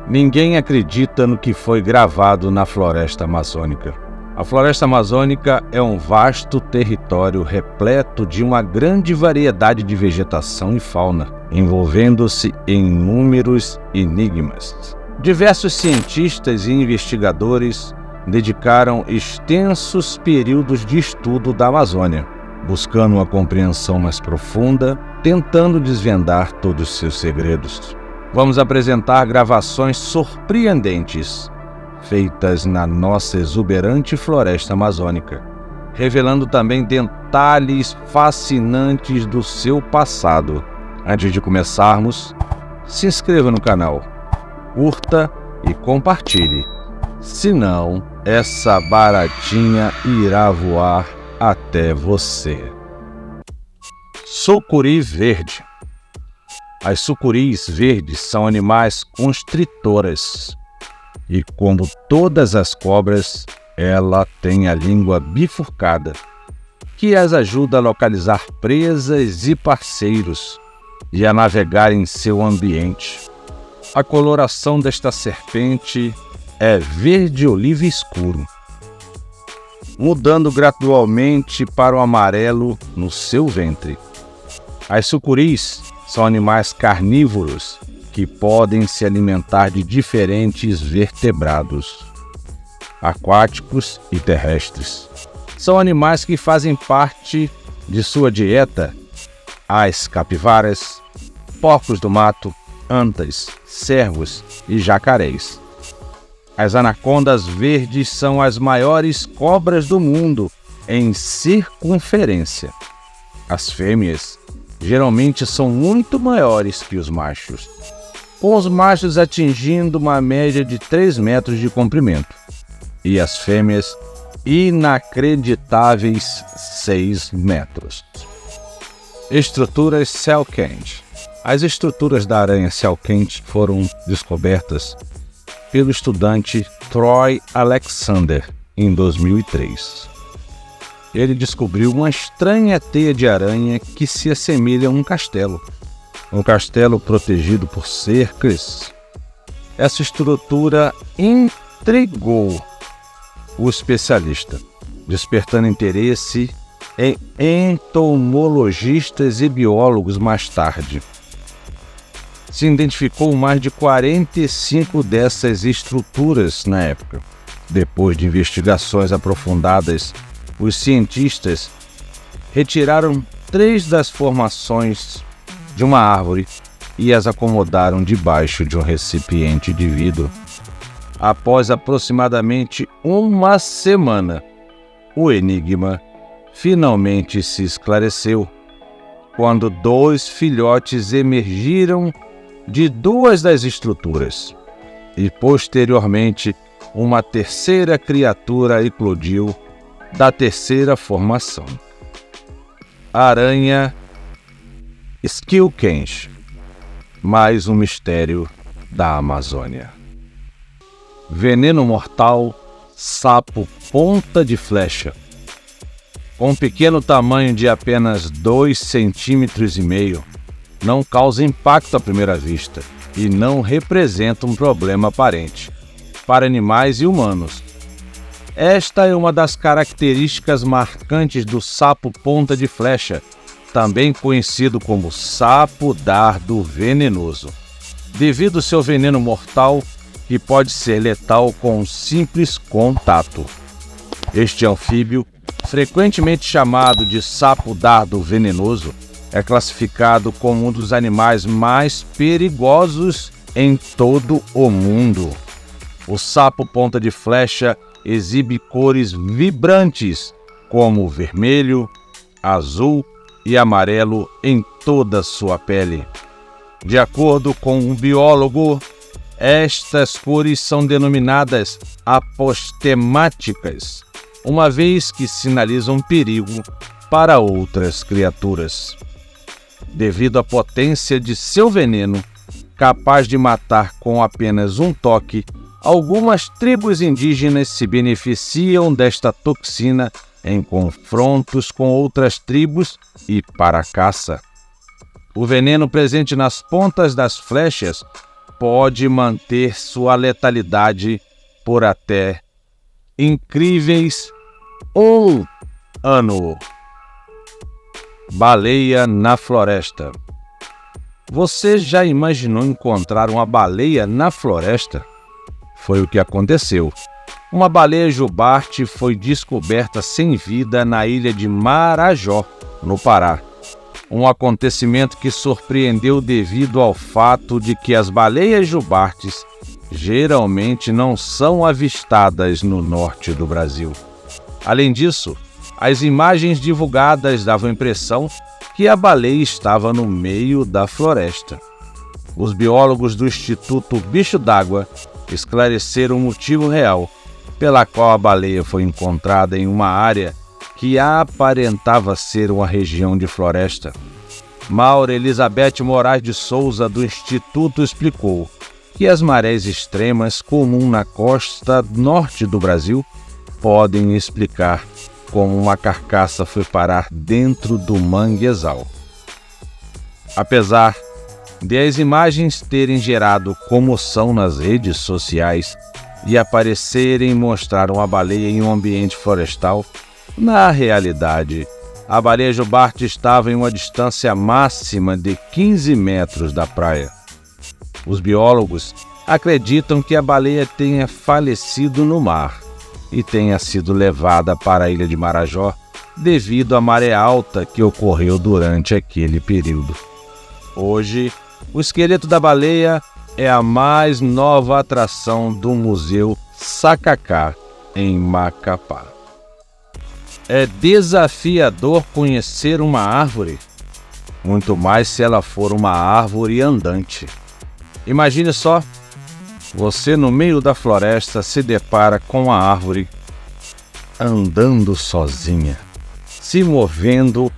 Ninguém acredita no que foi gravado na floresta amazônica. A floresta amazônica é um vasto território repleto de uma grande variedade de vegetação e fauna, envolvendo-se em inúmeros enigmas. Diversos cientistas e investigadores dedicaram extensos períodos de estudo da Amazônia, buscando uma compreensão mais profunda, tentando desvendar todos os seus segredos. Vamos apresentar gravações surpreendentes, feitas na nossa exuberante floresta amazônica, revelando também detalhes fascinantes do seu passado. Antes de começarmos, se inscreva no canal, curta e compartilhe, senão essa baratinha irá voar até você. Sucuri verde. As sucuris verdes são animais constritoras e, como todas as cobras, ela tem a língua bifurcada, que as ajuda a localizar presas e parceiros e a navegar em seu ambiente. A coloração desta serpente é verde oliva escuro, mudando gradualmente para o amarelo no seu ventre. As sucuris são animais carnívoros que podem se alimentar de diferentes vertebrados, aquáticos e terrestres. São animais que fazem parte de sua dieta as capivaras, porcos do mato, antas, cervos e jacarés. As anacondas verdes são as maiores cobras do mundo em circunferência. As fêmeas geralmente são muito maiores que os machos, com os machos atingindo uma média de 3 metros de comprimento e as fêmeas inacreditáveis 6 metros. Estruturas céu quente. As estruturas da aranha céu quente foram descobertas pelo estudante Troy Alexander em 2003. Ele descobriu uma estranha teia de aranha que se assemelha a um castelo protegido por cercas. Essa estrutura intrigou o especialista, despertando interesse em entomologistas e biólogos mais tarde. Se identificou mais de 45 dessas estruturas na época. Depois de investigações aprofundadas, os cientistas retiraram 3 das formações de uma árvore e as acomodaram debaixo de um recipiente de vidro. Após aproximadamente uma semana, o enigma finalmente se esclareceu, quando 2 filhotes emergiram de 2 das estruturas e, posteriormente, uma terceira criatura eclodiu da terceira formação. Aranha Skillkench, mais um mistério da Amazônia. Veneno mortal sapo ponta de flecha. Com um pequeno tamanho de apenas 2,5 cm, não causa impacto à primeira vista e não representa um problema aparente para animais e humanos. Esta é uma das características marcantes do sapo ponta de flecha, também conhecido como sapo dardo venenoso, devido ao seu veneno mortal que pode ser letal com um simples contato. Este anfíbio, frequentemente chamado de sapo dardo venenoso, é classificado como um dos animais mais perigosos em todo o mundo. O sapo ponta de flecha exibe cores vibrantes como vermelho, azul e amarelo em toda sua pele. De acordo com um biólogo, estas cores são denominadas apostemáticas, uma vez que sinalizam perigo para outras criaturas. Devido à potência de seu veneno, capaz de matar com apenas um toque, algumas tribos indígenas se beneficiam desta toxina em confrontos com outras tribos e para a caça. O veneno presente nas pontas das flechas pode manter sua letalidade por até incríveis 1 ano. Baleia na floresta. Você já imaginou encontrar uma baleia na floresta? Foi o que aconteceu. Uma baleia jubarte foi descoberta sem vida na ilha de Marajó, no Pará. Um acontecimento que surpreendeu devido ao fato de que as baleias jubartes geralmente não são avistadas no norte do Brasil. Além disso, as imagens divulgadas davam a impressão que a baleia estava no meio da floresta. Os biólogos do Instituto Bicho d'Água esclareceram o motivo real pela qual a baleia foi encontrada em uma área que aparentava ser uma região de floresta. Maura Elizabeth Moraes de Souza, do Instituto, explicou que as marés extremas comuns na costa norte do Brasil podem explicar como uma carcaça foi parar dentro do manguezal. Apesar de as imagens terem gerado comoção nas redes sociais e aparecerem mostrar uma baleia em um ambiente florestal, na realidade, a baleia jubarte estava em uma distância máxima de 15 metros da praia. Os biólogos acreditam que a baleia tenha falecido no mar e tenha sido levada para a ilha de Marajó devido à maré alta que ocorreu durante aquele período. Hoje, o esqueleto da baleia é a mais nova atração do Museu Sacacá, em Macapá. É desafiador conhecer uma árvore, muito mais se ela for uma árvore andante. Imagine só, você no meio da floresta se depara com a árvore andando sozinha, se movendo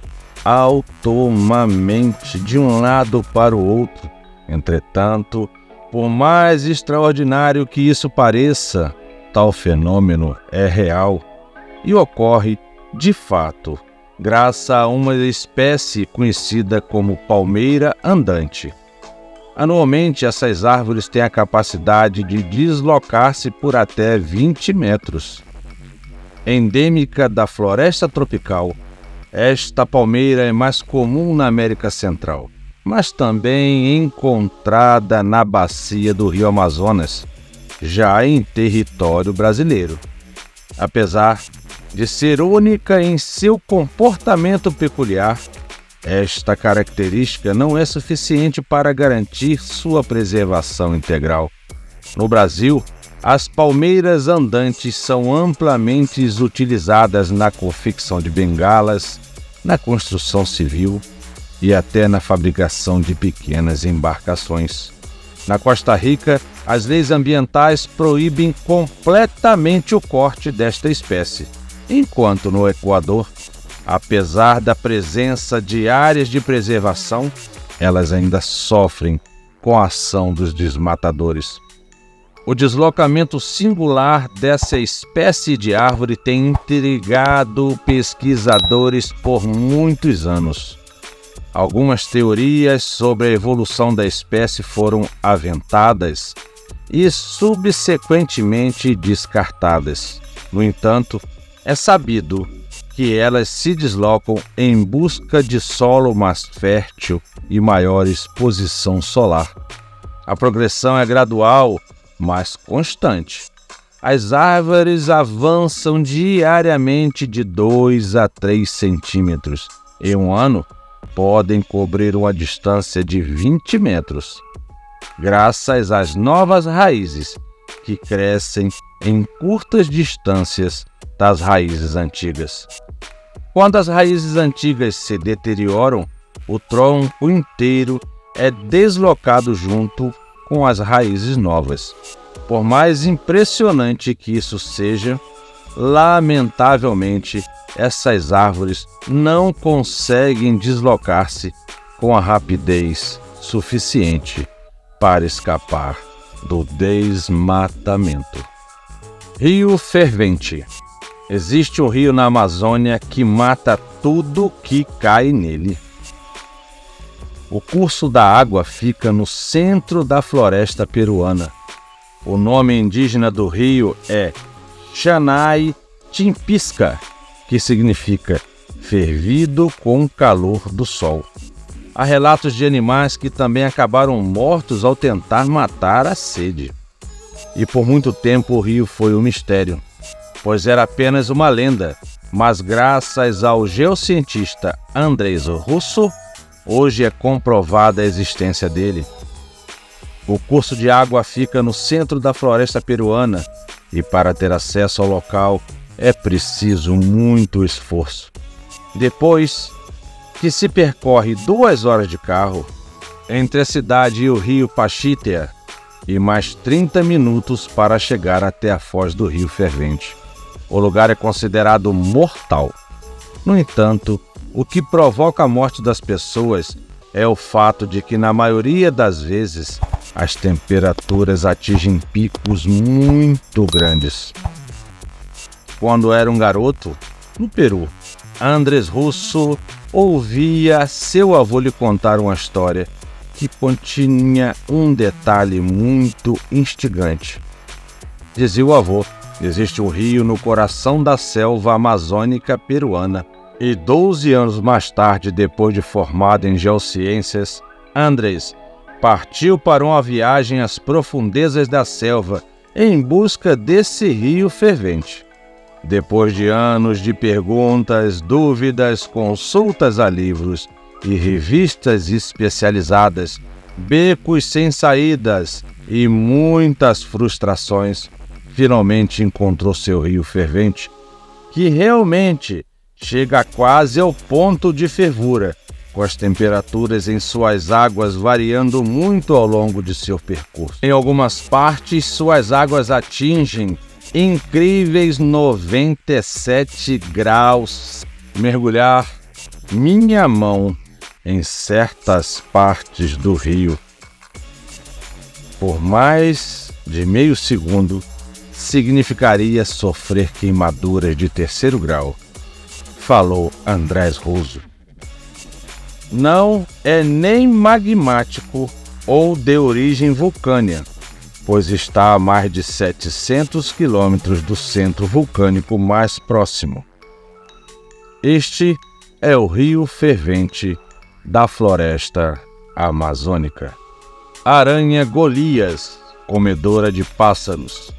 autonomamente de um lado para o outro. Entretanto, por mais extraordinário que isso pareça, tal fenômeno é real e ocorre de fato, graças a uma espécie conhecida como palmeira andante. Anualmente, essas árvores têm a capacidade de deslocar-se por até 20 metros. Endêmica da floresta tropical, esta palmeira é mais comum na América Central, mas também encontrada na bacia do Rio Amazonas, já em território brasileiro. Apesar de ser única em seu comportamento peculiar, esta característica não é suficiente para garantir sua preservação integral. No Brasil, as palmeiras andantes são amplamente utilizadas na confecção de bengalas, na construção civil e até na fabricação de pequenas embarcações. Na Costa Rica, as leis ambientais proíbem completamente o corte desta espécie, enquanto no Equador, apesar da presença de áreas de preservação, elas ainda sofrem com a ação dos desmatadores. O deslocamento singular dessa espécie de árvore tem intrigado pesquisadores por muitos anos. Algumas teorias sobre a evolução da espécie foram aventadas e subsequentemente descartadas. No entanto, é sabido que elas se deslocam em busca de solo mais fértil e maior exposição solar. A progressão é gradual, mas constante. As árvores avançam diariamente de 2 a 3 centímetros. Em um ano, podem cobrir uma distância de 20 metros, graças às novas raízes que crescem em curtas distâncias das raízes antigas. Quando as raízes antigas se deterioram, o tronco inteiro é deslocado junto com as raízes novas. Por mais impressionante que isso seja, lamentavelmente, essas árvores não conseguem deslocar-se com a rapidez suficiente para escapar do desmatamento. Rio fervente. Existe um rio na Amazônia que mata tudo que cai nele. O curso da água fica no centro da floresta peruana. O nome indígena do rio é Xanay Timpisca, que significa fervido com o calor do sol. Há relatos de animais que também acabaram mortos ao tentar matar a sede. E por muito tempo o rio foi um mistério, pois era apenas uma lenda, mas graças ao geocientista Andrés Russo, hoje é comprovada a existência dele. O curso de água fica no centro da floresta peruana e para ter acesso ao local é preciso muito esforço. Depois que se percorre 2 horas de carro entre a cidade e o rio Pachitéa e mais 30 minutos para chegar até a foz do Rio Fervente. O lugar é considerado mortal. No entanto, o que provoca a morte das pessoas é o fato de que, na maioria das vezes, as temperaturas atingem picos muito grandes. Quando era um garoto, no Peru, Andrés Russo ouvia seu avô lhe contar uma história que continha um detalhe muito instigante. Dizia o avô: existe um rio no coração da selva amazônica peruana. E 12 anos mais tarde, depois de formado em geociências, Andrés partiu para uma viagem às profundezas da selva em busca desse rio fervente. Depois de anos de perguntas, dúvidas, consultas a livros e revistas especializadas, becos sem saídas e muitas frustrações, finalmente encontrou seu rio fervente, que realmente chega quase ao ponto de fervura, com as temperaturas em suas águas variando muito ao longo de seu percurso. Em algumas partes, suas águas atingem incríveis 97 graus. Mergulhar minha mão em certas partes do rio por mais de meio segundo significaria sofrer queimaduras de 3º grau, falou Andrés Russo. Não é nem magmático ou de origem vulcânica, pois está a mais de 700 quilômetros do centro vulcânico mais próximo. Este é o rio fervente da floresta amazônica. Aranha Golias, comedora de pássaros.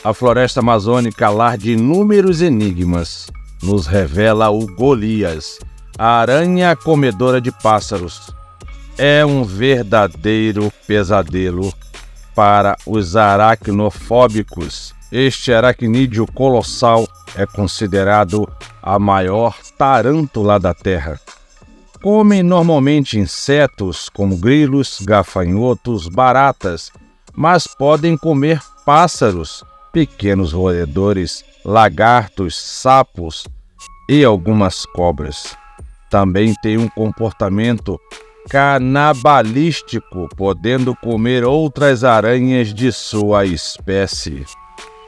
A floresta amazônica, lar de inúmeros enigmas, nos revela o Golias, a aranha comedora de pássaros. É um verdadeiro pesadelo para os aracnofóbicos. Este aracnídeo colossal é considerado a maior tarântula da Terra. Comem normalmente insetos como grilos, gafanhotos, baratas, mas podem comer pássaros, pequenos roedores, lagartos, sapos e algumas cobras. Também tem um comportamento canabalístico, podendo comer outras aranhas de sua espécie.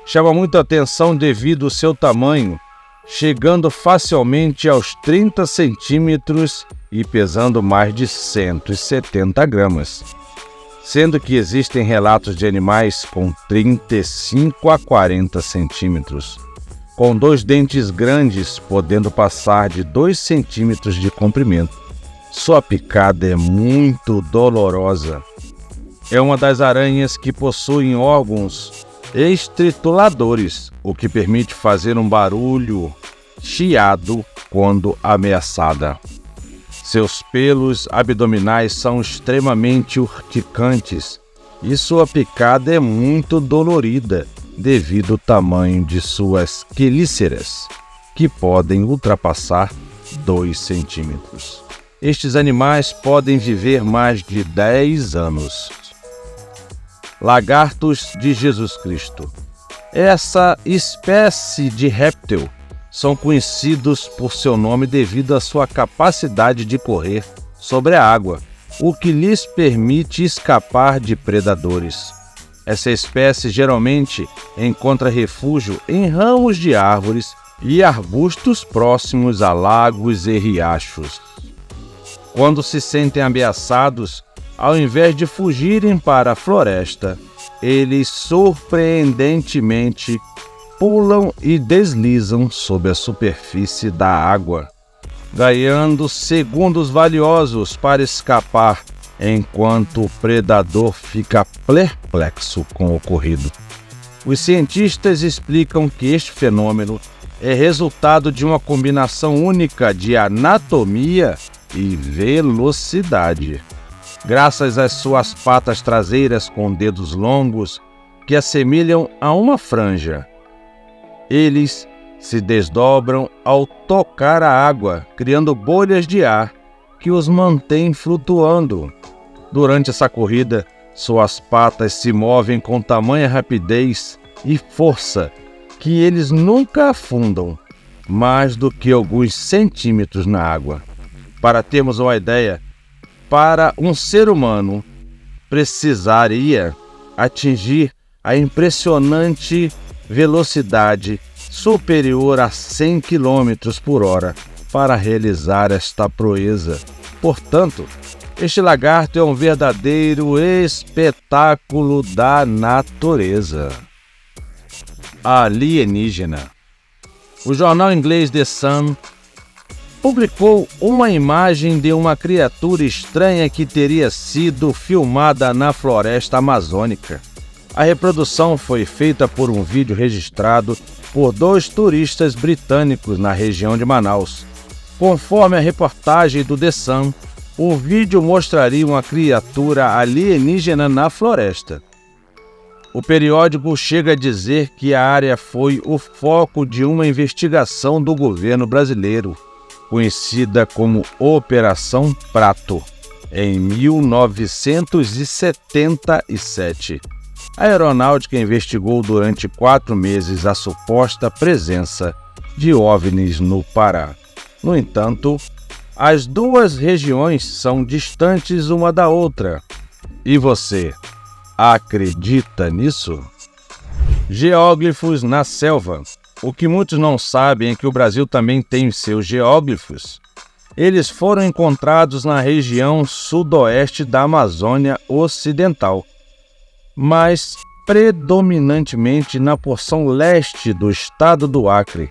Chama muita atenção devido ao seu tamanho, chegando facilmente aos 30 centímetros e pesando mais de 170 gramas. Sendo que existem relatos de animais com 35 a 40 centímetros, com 2 dentes grandes podendo passar de 2 centímetros de comprimento. Sua picada é muito dolorosa. É uma das aranhas que possuem órgãos estrituladores, o que permite fazer um barulho chiado quando ameaçada. Seus pelos abdominais são extremamente urticantes e sua picada é muito dolorida devido ao tamanho de suas quelíceras, que podem ultrapassar 2 centímetros. Estes animais podem viver mais de 10 anos. Lagartos de Jesus Cristo. Essa espécie de réptil são conhecidos por seu nome devido à sua capacidade de correr sobre a água, o que lhes permite escapar de predadores. Essa espécie geralmente encontra refúgio em ramos de árvores e arbustos próximos a lagos e riachos. Quando se sentem ameaçados, ao invés de fugirem para a floresta, eles surpreendentemente pulam e deslizam sob a superfície da água, ganhando segundos valiosos para escapar, enquanto o predador fica perplexo com o ocorrido. Os cientistas explicam que este fenômeno é resultado de uma combinação única de anatomia e velocidade. Graças às suas patas traseiras com dedos longos que assemelham a uma franja, eles se desdobram ao tocar a água, criando bolhas de ar que os mantêm flutuando. Durante essa corrida, suas patas se movem com tamanha rapidez e força que eles nunca afundam mais do que alguns centímetros na água. Para termos uma ideia, para um ser humano precisaria atingir a impressionante velocidade superior a 100 km por hora para realizar esta proeza. Portanto, este lagarto é um verdadeiro espetáculo da natureza. Alienígena. O jornal inglês The Sun publicou uma imagem de uma criatura estranha que teria sido filmada na floresta amazônica. A reprodução foi feita por um vídeo registrado por 2 turistas britânicos na região de Manaus. Conforme a reportagem do The Sun, o vídeo mostraria uma criatura alienígena na floresta. O periódico chega a dizer que a área foi o foco de uma investigação do governo brasileiro, conhecida como Operação Prato, em 1977. A aeronáutica investigou durante 4 meses a suposta presença de OVNIs no Pará. No entanto, as 2 regiões são distantes uma da outra. E você acredita nisso? Geóglifos na selva. O que muitos não sabem é que o Brasil também tem os seus geóglifos. Eles foram encontrados na região sudoeste da Amazônia Ocidental, mas predominantemente na porção leste do estado do Acre,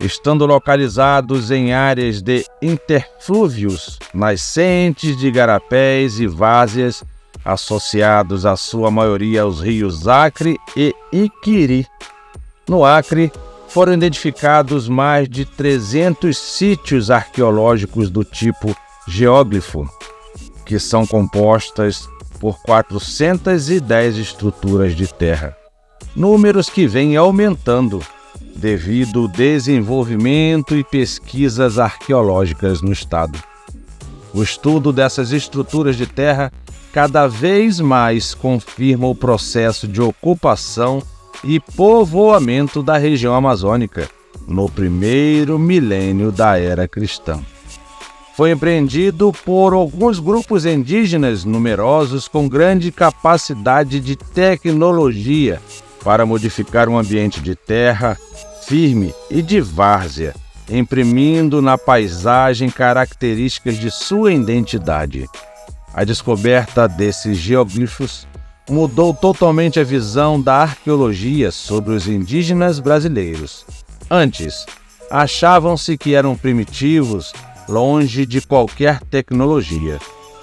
estando localizados em áreas de interflúvios, nascentes de igarapés e várzeas, associados à sua maioria aos rios Acre e Iquiri. No Acre, foram identificados mais de 300 sítios arqueológicos do tipo geóglifo, que são compostas por 410 estruturas de terra, números que vêm aumentando devido ao desenvolvimento e pesquisas arqueológicas no estado. O estudo dessas estruturas de terra cada vez mais confirma o processo de ocupação e povoamento da região amazônica no primeiro milênio da era cristã. Foi empreendido por alguns grupos indígenas numerosos com grande capacidade de tecnologia para modificar um ambiente de terra firme e de várzea, imprimindo na paisagem características de sua identidade. A descoberta desses geoglifos mudou totalmente a visão da arqueologia sobre os indígenas brasileiros. Antes, achavam-se que eram primitivos, longe de qualquer tecnologia,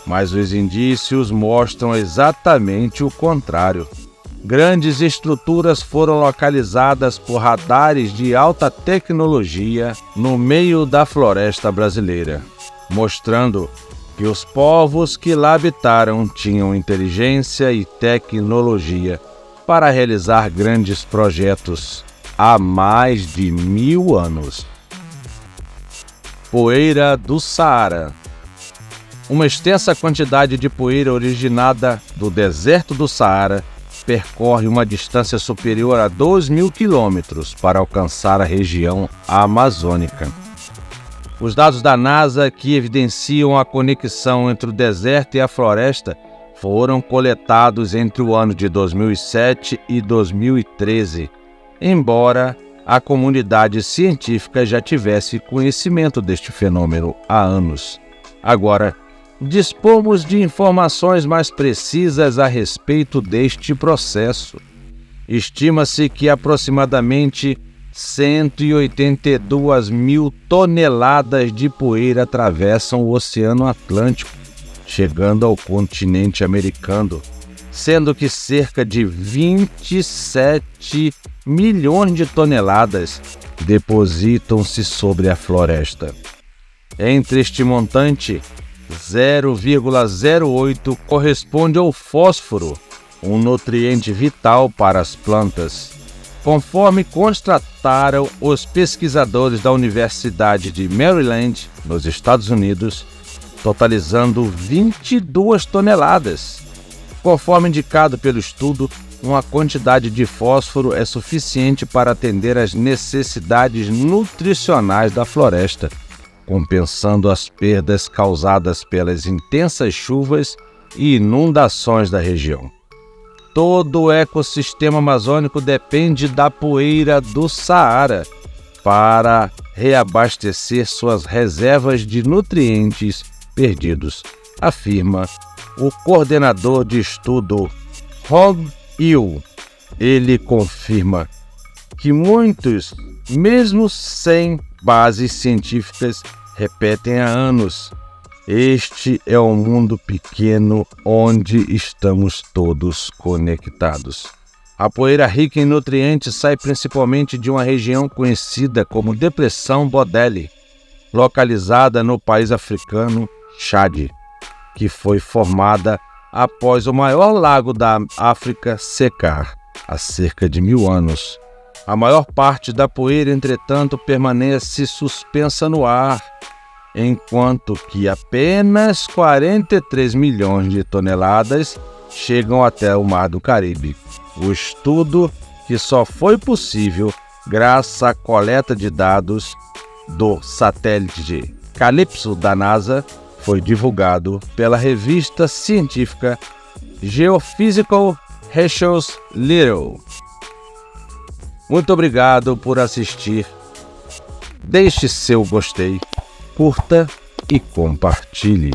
mas os indícios mostram exatamente o contrário. Grandes estruturas foram localizadas por radares de alta tecnologia no meio da floresta brasileira, mostrando que os povos que lá habitaram tinham inteligência e tecnologia para realizar grandes projetos há mais de 1000 anos. Poeira do Saara. Uma extensa quantidade de poeira originada do deserto do Saara percorre uma distância superior a 2.000 quilômetros para alcançar a região amazônica. Os dados da NASA que evidenciam a conexão entre o deserto e a floresta foram coletados entre o ano de 2007 e 2013, embora a comunidade científica já tivesse conhecimento deste fenômeno há anos. Agora, dispomos de informações mais precisas a respeito deste processo. Estima-se que aproximadamente 182 mil toneladas de poeira atravessam o Oceano Atlântico, chegando ao continente americano, sendo que cerca de 27 milhões de toneladas depositam-se sobre a floresta. Entre este montante, 0,08 corresponde ao fósforo, um nutriente vital para as plantas, conforme constataram os pesquisadores da Universidade de Maryland, nos Estados Unidos, totalizando 22 toneladas. Conforme indicado pelo estudo, uma quantidade de fósforo é suficiente para atender às necessidades nutricionais da floresta, compensando as perdas causadas pelas intensas chuvas e inundações da região. Todo o ecossistema amazônico depende da poeira do Saara para reabastecer suas reservas de nutrientes perdidos, afirma o coordenador de estudo Hong Yu. Ele confirma que muitos, mesmo sem bases científicas, repetem há anos: este é um mundo pequeno onde estamos todos conectados. A poeira rica em nutrientes sai principalmente de uma região conhecida como Depressão Bodeli, localizada no país africano Chad, que foi formada após o maior lago da África secar há cerca de 1000 anos. A maior parte da poeira, entretanto, permanece suspensa no ar, enquanto que apenas 43 milhões de toneladas chegam até o Mar do Caribe. O estudo, que só foi possível graças à coleta de dados do satélite Calypso da NASA, foi divulgado pela revista científica Geophysical Research Little. Muito obrigado por assistir. Deixe seu gostei, curta e compartilhe.